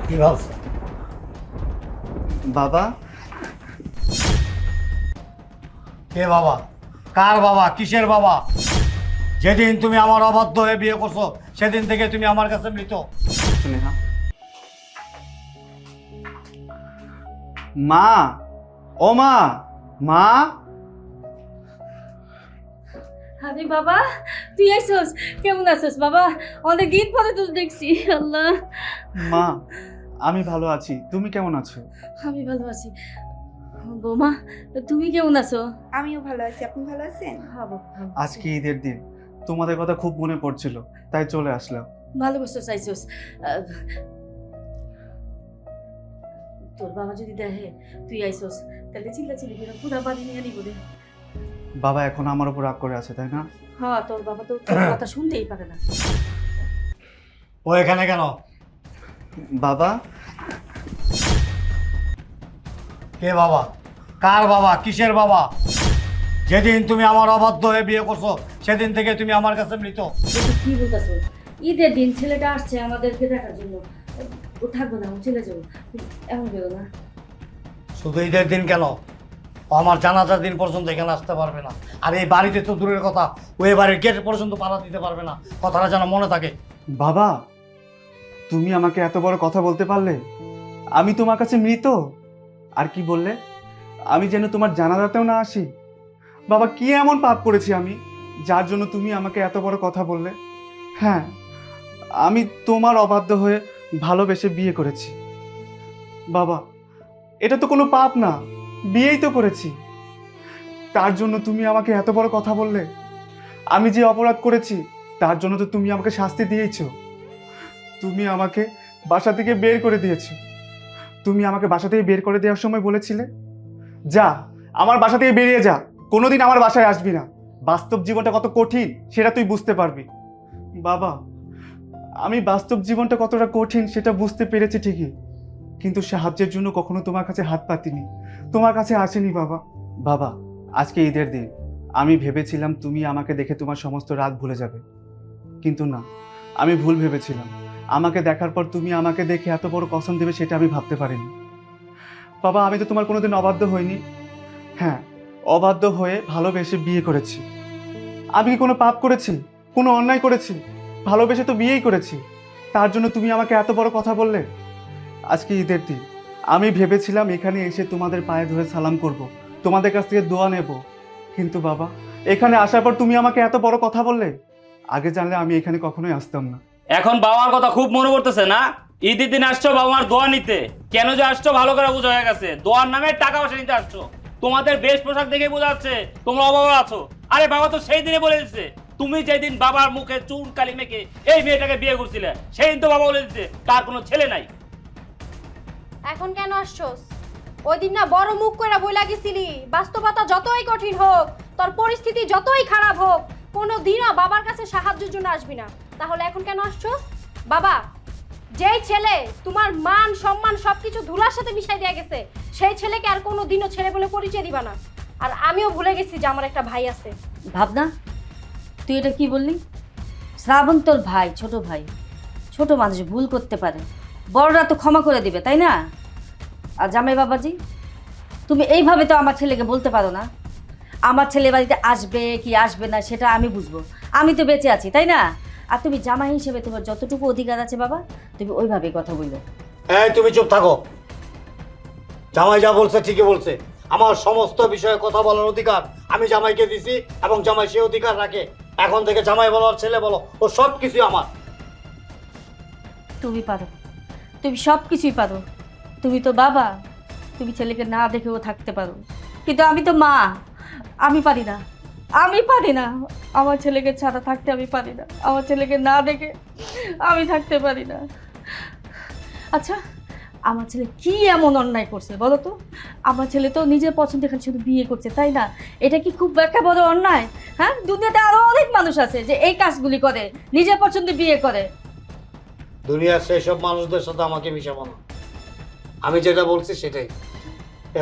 কি ভাবছো? বাবা, কে বাবা? কার বাবা? কিসের বাবা? যেদিন তুমি আমার অবাধ্য হয়ে বিয়ে করছো সেদিন থেকে তুমি আমার কাছে মৃত। স্নেহা। মা, ও মা, মা। আরে বাবা, তুই আইসস? কেমন আছিস বাবা? অনেক দিন পরে তুই দেখছি। আল্লাহ, মা, আমি ভালো আছি, তুমি কেমন আছো? আমি ভালো আছি। বৌমা, তুমি কেমন আছো? আমিও ভালো আছি। আপনি ভালো আছেন? হ্যাঁ বাবা, ভালো আছি। আজকে ঈদের দিন, তোমাদের কথা খুব মনে পড়ছিল, তাই চলে আসলাম। ভালো করছো চাইছস। তোর বাবা যদি দেখে তুই আইসস তাহলে চিল্লাচিল্লি করে পুরা বাড়ি নিয়ে নিব রে। বাবা এখন আমার উপর রাগ করে আছে, তাই না? হ্যাঁ, তোর বাবা তো তোর কথা শুনতেই পারে না। ও এখানে কেন? বাবা, কে বাবা? কার বাবা? কিসের বাবা? যেদিন তুমি আমার অবাধ্য হয়ে বিয়ে করছো সেদিন থেকে তুমি আমার কাছে মৃত। এটা কি বলতেছো? ঈদের দিন ছেলেটা আসছে আমাদেরকে দেখার জন্য। ও থাকবো না, ও চলে যাবো। এমন বেরো না। শুধু ঈদের দিন কেন, ও আমার জানাজার দিন পর্যন্ত এখানে আসতে পারবে না। আর এই বাড়িতে তো দূরের কথা, ও এই বাড়ির গেট পর্যন্ত পাড়া দিতে পারবে না। কথাটা যেন মনে থাকে। বাবা, তুমি আমাকে এত বড় কথা বলতে পারলে? আমি তোমার কাছে মৃত? আর কি বললে? আমি যেন তোমার জানাজাতেও না আসি? বাবা, কি এমন পাপ করেছি আমি, যার জন্য তুমি আমাকে এত বড় কথা বললে? হ্যাঁ, আমি তোমার অবাধ্য হয়ে ভালোবেসে বিয়ে করেছি। বাবা, এটা তো কোনো পাপ না, বিয়েই তো করেছি। তার জন্য তুমি আমাকে এত বড় কথা বললে? আমি যে অপরাধ করেছি তার জন্য তো তুমি আমাকে শাস্তি দিয়েছো। তুমি আমাকে বাসা থেকে বের করে দিয়েছো। তুমি আমাকে বাসা থেকে বের করে দেওয়ার সময় বলেছিলে, যা আমার বাসা থেকে বেরিয়ে যা, কোনোদিন আমার বাসায় আসবি না। বাস্তব জীবনটা কত কঠিন সেটা তুই বুঝতে পারবি। বাবা, আমি বাস্তব জীবনটা কতটা কঠিন সেটা বুঝতে পেরেছি ঠিকই, কিন্তু সাহায্যের জন্য কখনো তোমার কাছে হাত পাতিনি, তোমার কাছে আসেনি বাবা। বাবা, আজকে ঈদের দিন, আমি ভেবেছিলাম তুমি আমাকে দেখে তোমার সমস্ত রাগ ভুলে যাবে, কিন্তু না, আমি ভুল ভেবেছিলাম। আমাকে দেখার পর তুমি আমাকে দেখে এত বড় কসম দেবে সেটা আমি ভাবতে পারিনি। বাবা, আমি তো তোমার কোনোদিন অবাধ্য হইনি। হ্যাঁ, অবাধ্য হয়ে ভালোবেসে বিয়ে করেছি। আমি কি কোনো পাপ করেছি, কোনো অন্যায় করেছি? ভালোবেসে তো বিয়েই করেছি, তার জন্য তুমি আমাকে এত বড় কথা বললে? আজকে ঈদের দিন, আমি ভেবেছিলাম এখানে এসে তোমাদের পায়ে ধরে সালাম করব, তোমাদের কাছ থেকে দোয়া নেব, কিন্তু বাবা, এখানে আসার পর তুমি আমাকে এত বড় কথা বললে। আগে জানলে আমি এখানে কখনোই আসতাম না। এখন বাবা মার কথা খুব মনে পড়তেছে না? ঈদের দিন আসছো বাবা মার দোয়া নিতে, কেন যে আসছো ভালো করে বোঝা হয়ে গেছে। দোয়ার নামে টাকা পয়সা নিতে আসছো। তোমাদের বেশ পোশাক দেখে বোঝা যাচ্ছে তোমরা অভাবে আছো। আরে বাবা তো সেই দিনে বলে দিচ্ছে, তুমি যেদিন বাবার মুখে চুন কালি মেখে এই মেয়েটাকে বিয়ে করছিলে সেই দিন তো বাবা বলে দিচ্ছে তার কোনো ছেলে নাই। এখন কেন আসছস? ওই দিন না বড় মুখ করে বইলা গেছিলি, বাস্তবতা যতই কঠিন হোক, তোর পরিস্থিতি যতই খারাপ হোক, কোনো দিনও বাবার কাছে সাহায্যের জন্য আসবি না। তাহলে এখন কেন আসছস? বাবা, যেই ছেলে তোমার মান সম্মান সবকিছু ধুলার সাথে মিশাই দেয়া গেছে, সেই ছেলেকে আর কোনো দিনও ছেলে বলে পরিচয় দিবা না। আর আমিও ভুলে গেছি যে আমার একটা ভাই আছে। ভাবনা, তুই এটা কি বললি? শ্রাবণ তোর ভাই, ছোট ভাই। ছোট মানুষ ভুল করতে পারে, বড়রা তো ক্ষমা করে দিবে, তাই না? আর জামাই বাবাজি, তুমি এইভাবে তো আমার ছেলেকে বলতে পারো না। আমার ছেলে বাড়িতে আসবে কি আসবে না সেটা আমি বুঝবো, আমি তো বেঁচে আছি, তাই না? আর তুমি জামাই হিসেবে তোমার যতটুকু অধিকার আছে বাবা, তুমি ওইভাবেই কথা বললো। এই তুমি চুপ থাকো। জামাই যা বলছে ঠিকই বলছে। আমার সমস্ত বিষয়ে কথা বলার অধিকার আমি জামাইকে দিছি এবং জামাই সে অধিকার রাখে। এখন থেকে জামাই বলো আর ছেলে বলো, ও সব কিছুই আমার। তুমি পারো, তুমি সব কিছুই পারো। তুমি তো বাবা, তুমি ছেলেকে না দেখেও থাকতে পারো, কিন্তু আমি তো মা, আমি পারি না। আমি পারি না, আমার ছেলেকে ছাড়া থাকতে আমি পারি না। আমার ছেলেকে না দেখে আমি থাকতে পারি না। আচ্ছা, আমার ছেলে কি এমন অন্যায় করছে বলো তো? আমার ছেলে তো নিজের পছন্দ এখানে শুধু বিয়ে করছে, তাই না? এটা কি খুব একটা বড় অন্যায়? হ্যাঁ, দুনিয়াতে আরো অনেক মানুষ আছে যে এই কাজগুলি করে, নিজের পছন্দে বিয়ে করে। দুনিয়ার সেই সব মানুষদের সাথে আমাকে মিশাবো না। আমি যেটা বলছি সেটাই।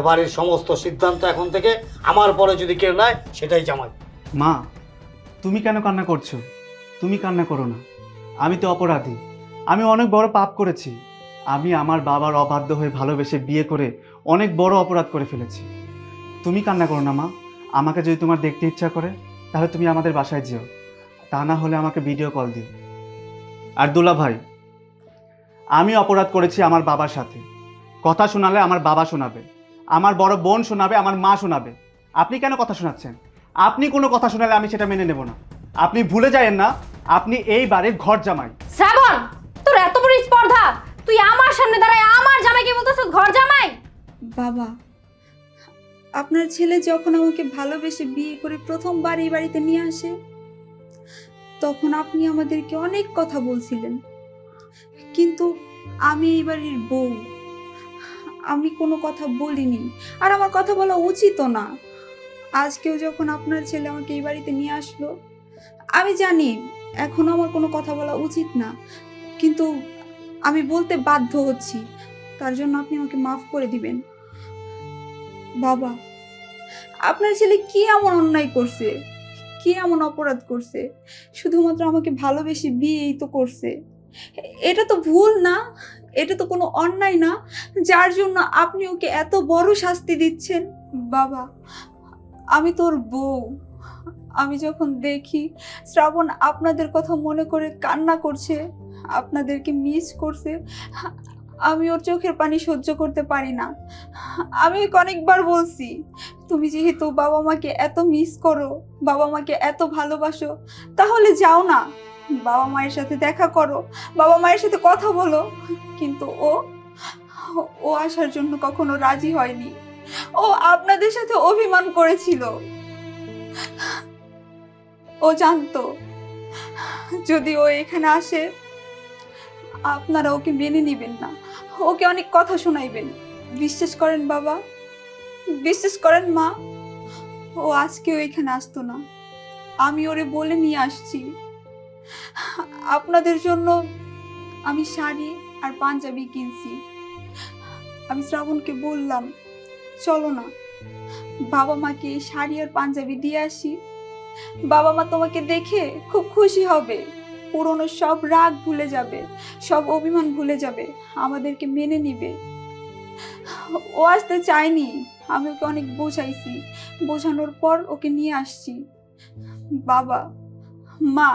এবারের সমস্ত সিদ্ধান্ত এখন থেকে আমার পরে যদি কেউ নেয় সেটাই জামাই। মা, তুমি কেন কান্না করছো? তুমি কান্না করো না, আমি তো অপরাধী, আমি অনেক বড় পাপ করেছি। আমি আমার বাবার অবাধ্য হয়ে ভালোবেসে বিয়ে করে অনেক বড় অপরাধ করে ফেলেছি। তুমি কান্না করো না মা। আমাকে যদি তোমার দেখতে ইচ্ছা করে তাহলে তুমি আমাদের বাসায় যেও, তা না হলে আমাকে ভিডিও কল দিও। আর দুলা ভাই, আমি অপরাধ করেছি আমার বাবার সাথে। কথা শোনালে আমার বাবা শোনাবে, আমার বড় বোন শোনাবে, আমার মা শোনাবে। আপনি কেন কথা শোনাচ্ছেন? আপনি কোনো কথা শোনালে আমি সেটা মেনে নেব না। আপনি ভুলে যায়েন না আপনি এই বাড়ির ঘর জামাই। শ্রাবণ, তোর এত বড় স্পর্ধা, তুই আমার সামনে দাঁড়ায় আমার জামাইকে বলতেছিস ঘর জামাই? বাবা, আপনার ছেলে যখন আমাকে ভালোবেসে বিয়ে করে প্রথমবার এই বাড়িতে নিয়ে আসে, তখন আপনি আমাদেরকে অনেক কথা বলছিলেন, কিন্তু আমি এই বাড়ির বউ, আমি কোনো কথা বলিনি, আর আমার কথা বলা উচিতও না। আজকেও যখন আপনার ছেলে আমাকে এই বাড়িতে নিয়ে আসলো, আমি জানি এখন আমার কোনো কথা বলা উচিত না, কিন্তু আমি বলতে বাধ্য হচ্ছি। তার জন্য আপনি আমাকে মাফ করে দিবেন। বাবা, আপনার ছেলে কি এমন অন্যায় করছে, কি এমন অপরাধ করছে? শুধুমাত্র আমাকে ভালোবেসে বিয়েই তো করছে। এটা তো ভুল না, এটা তো কোনো অন্যায় না, যার জন্য আপনি ওকে এত বড় শাস্তি দিচ্ছেন। বাবা, আমি তোর বউ। আমি যখন দেখি শ্রাবণ আপনাদের কথা মনে করে কান্না করছে, আপনাদেরকে মিস করছে, আমি ওর চোখের পানি সহ্য করতে পারি না। আমি ওকে অনেকবার বলছি, তুমি যেহেতু বাবা মাকে এত মিস করো, বাবা মাকে এত ভালোবাসো, তাহলে যাও না, বাবা মায়ের সাথে দেখা করো, বাবা মায়ের সাথে কথা বলো। কিন্তু ও আসার জন্য কখনো রাজি হয়নি। ও আপনাদের সাথে অভিমান করেছিল। ও জানতো যদি ও এখানে আসে আপনারা ওকে মেনে নেবেন না, ওকে অনেক কথা শোনাইবেন। বিশ্বাস করেন বাবা, বিশ্বাস করেন মা, ও আজকেও এখানে আসতো না। আমি ওরে বলে নিয়ে আসছি। আপনাদের জন্য আমি শাড়ি আর পাঞ্জাবি কিনছি। আমি শ্রাবণকে বললাম, চলো না, বাবা মাকে এই শাড়ি আর পাঞ্জাবি দিয়ে আসি। বাবা মা তোমাকে দেখে খুব খুশি হবে, পুরনো সব রাগ ভুলে যাবে, সব অভিমান ভুলে যাবে, আমাদেরকে মেনে নিবে। ও আসতে চায়নি, আমি ওকে অনেক বোঝাইছি, বোঝানোর পর ওকে নিয়ে আসছি। বাবা মা,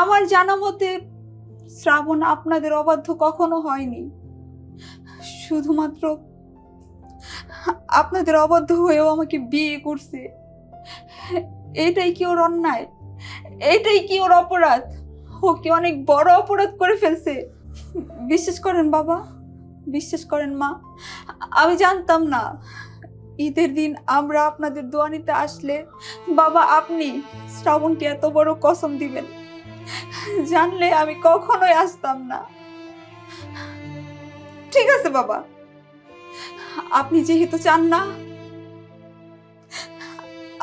আমার জানা মতে শ্রাবণ আপনাদের অবাধ্য কখনো হয়নি, শুধুমাত্র আপনাদের অবাধ্য হয়েও আমাকে বিয়ে করছে। এটাই কি ওর অন্যায়? এটাই কি ওর অপরাধ? ও কি অনেক বড় অপরাধ করে ফেলছে? বিশ্বাস করেন বাবা, বিশ্বাস করেন মা, আমি জানতাম না ঈদের দিন আমরা আপনাদের দোয়া নিতে আসলে বাবা আপনি শ্রাবণকে এত বড় কসম দিবেন। জানলে আমি কখনোই আসতাম না। ঠিক আছে বাবা, আপনি যেহেতু চান না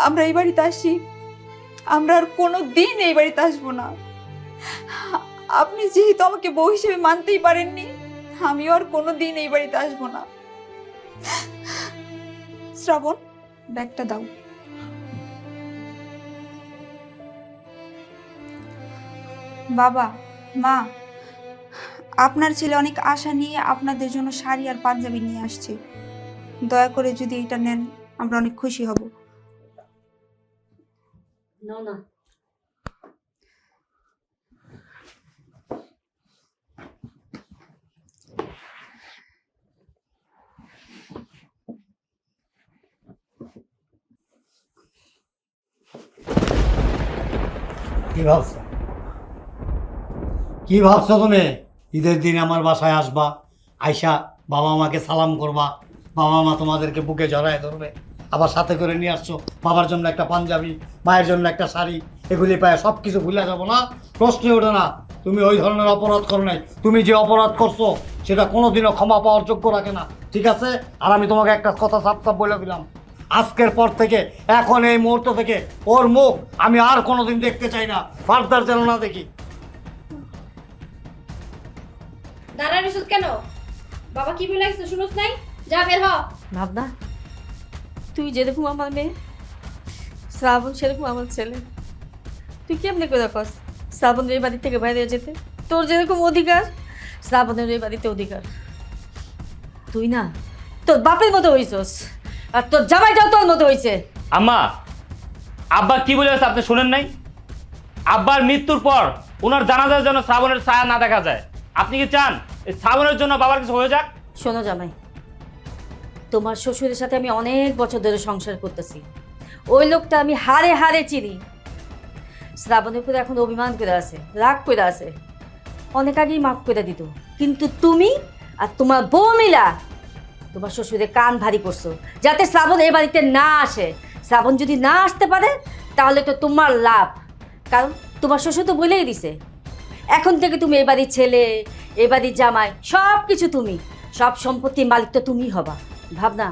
আমরা এই বাড়িতে আসি, আমরা আর কোনো দিন এই বাড়িতে আসবো না। আপনি যেহেতু আমাকে বউ হিসেবে মানতেই পারেননি, আমিও আর কোনো দিন এই বাড়িতে আসবো না। শ্রাবণ, ব্যাগটা দাও। বাবা মা, আপনার ছেলে অনেক আশা নিয়ে আপনাদের জন্য শাড়ি আর পাঞ্জাবি নিয়ে আসছে। দয়া করে যদি এটা নেন আমরা অনেক খুশি হব। না কি ভাবছো? কি ভাবছো তুমি? ঈদের দিন আমার বাসায় আসবা, আয়শা বাবা মাকে সালাম করবা, বাবা মা তোমাদেরকে বুকে জড়ায় ধরবে, আবার সাথে করে নিয়ে আসছো বাবার জন্য একটা পাঞ্জাবি, মায়ের জন্য একটা শাড়ি, এগুলি পায় সব কিছু ভুলে যাবো না? প্রশ্নই ওঠে না। তুমি ওই ধরনের অপরাধ করো নাই। তুমি যে অপরাধ করছো সেটা কোনোদিনও ক্ষমা পাওয়ার যোগ্য রাখে না, ঠিক আছে? আর আমি তোমাকে একটা কথা সাপ বলে দিলাম, আজকের পর থেকে, এখন এই মুহূর্ত থেকে ওর মুখ আমি আর কোনোদিন দেখতে চাই না, ফার্দার যেন না দেখি। দাঁড়ায় রইছিস কেন? বাবা কি বলে গেছে শুনোস নাই? যা বের হ। ভাবনা, তুই যেরকম আমার মেয়ে, শ্রাবণ সেরকম আমার ছেলে। তুই কেমনি করে কস শ্রাবণ এই বাড়ি থেকে বাইরে যেতে? তোর যেরকম অধিকার শ্রাবণের এই বাড়িতে অধিকার। তুই না তোর বাপের মতো হইছস, আর তোর জামাইটাও তোর মতো হইছে। আম্মা, আব্বা কি বলে গেছে আপনি শুনেন নাই? আব্বার মৃত্যুর পর ওনার জানাজার জন্য শ্রাবণের ছায়া না দেখা যায়। আপনি কি চান এই শ্রাবণের জন্য বাবার কিছু হয়ে যাক? শোনো জামাই, তোমার শ্বশুরের সাথে আমি অনেক বছর ধরে সংসার করতেছি। ওই লোকটা আমি হারে হারে চিনি। শ্রাবণের উপরে এখন অভিমান করে আছে, রাগ করে আছে। অনেক আগেই মাফ করে দিত, কিন্তু তুমি আর তোমার বউ মিলা তোমার শ্বশুরের কান ভারী করছো যাতে শ্রাবণ এই বাড়িতে না আসে। শ্রাবণ যদি না আসতে পারে তাহলে তো তোমার লাভ, কারণ তোমার শ্বশুর তো বলেই দিছে এখন থেকে তুমি এই বাড়ির ছেলে, এই বাড়ির জামাই, সব কিছু তুমি, সব সম্পত্তির মালিক তো তুমিই হবা। ভাবনা,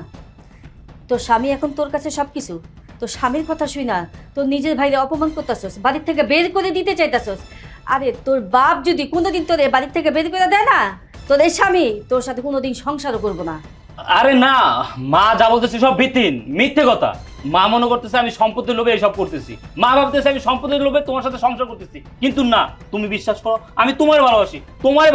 তোর স্বামী এখন তোর কাছে সব কিছু। তোর স্বামীর কথা শুই না তোর নিজের ভাইরে অপমান করতেছস, বাড়ির থেকে বের করে দিতে চাইতেছস। আরে তোর বাপ যদি কোনোদিন তোর এই বাড়ির থেকে বের করে দেয় না, তোর এই স্বামী তোর সাথে কোনোদিন সংসারও করবো না। আরে না, মা যা বলতেছে সব ভিত্তিহীন, মিথ্যে কথা। মা মনে করতেছে আমি সম্পত্তির লোভে এইসব করতেছি, মা ভাবতেছে আমি সম্পত্তির লোভে তোমার সাথে সংসার করতেছি। কিন্তু না, তুমি বিশ্বাস করো আমি তোমার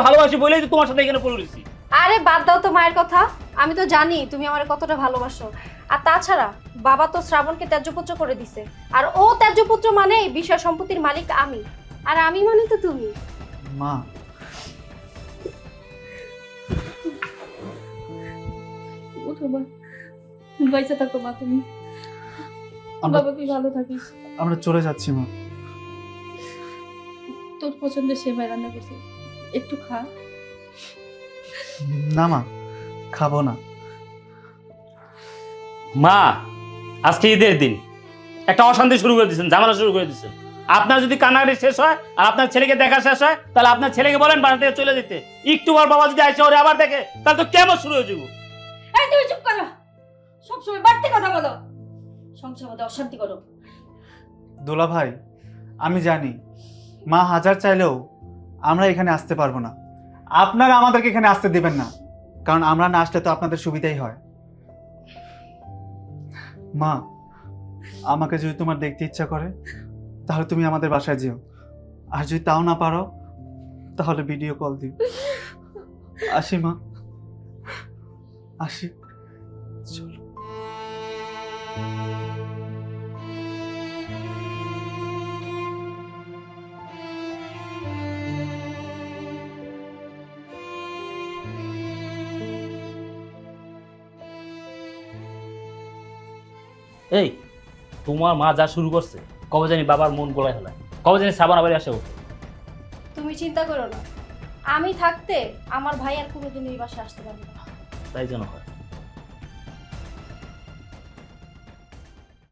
ভালোবাসি বলেই তো তোমার সাথে এখানে পড়েছি। আরে বাদ দাও তো মায়ের কথা, আমি তো জানি তুমি আমার কতটা ভালোবাসো। আর তাছাড়া বাবা তো শ্রাবণকে ত্যায্যপুত্র করে দিছে, আর ও ত্যায্যপুত্র মানে বিষয় সম্পত্তির মালিক আমি, আর আমি মানে তো তুমি। মা, ওঠো মা, বাইসা থাকো মা তুমি। আমরা বাবা তুই ভালো থাকিস। আমরা চলে যাচ্ছি মা। তোর পছন্দের সেমাই রান্না করছি, একটু খা। না মা, খাবো না। মা, আজকে ঈদের দিন একটা অশান্তি শুরু করে দিচ্ছেন, ঝামেলা শুরু করে দিচ্ছেন। আপনার যদি কান্নাকাটি শেষ হয় আর আপনার ছেলেকে দেখা শেষ হয়, তাহলে আপনার ছেলেকে বলেন বাসা থেকে চলে যেতে। একটু পর বাবা যদি আসে ওরে আবার দেখে, তাহলে তো কেমন শুরু হয়ে যাবো। এই তুমি চুপ করো, সবসময় বাড়তি কথা বলো, সংসার মধ্যে অশান্তি করো। দোলা ভাই, আমি জানি মা হাজার চাইলেও আমরা এখানে আসতে পারবো না। আপনারা আমাদেরকে এখানে আসতে দেবেন না, কারণ আমরা না আসলে তো আপনাদের সুবিধাই হয়। মা, আমাকে যদি তোমার দেখতে ইচ্ছা করে তাহলে তুমি আমাদের বাসায় যেও, আর যদি তাও না পারো তাহলে ভিডিও কল দিও। আসি মা, আসি। চলো। এই তোমার মা যা শুরু করছে, কবে জানি বাবার মন গোলায় হলায়, কবে জানি সাবান আবার আসে ওঠে। তুমি চিন্তা করো না, আমি থাকতে আমার ভাই আর কোনোদিন এই বাসায় আসতে পারবে না। তাই যেন হয়।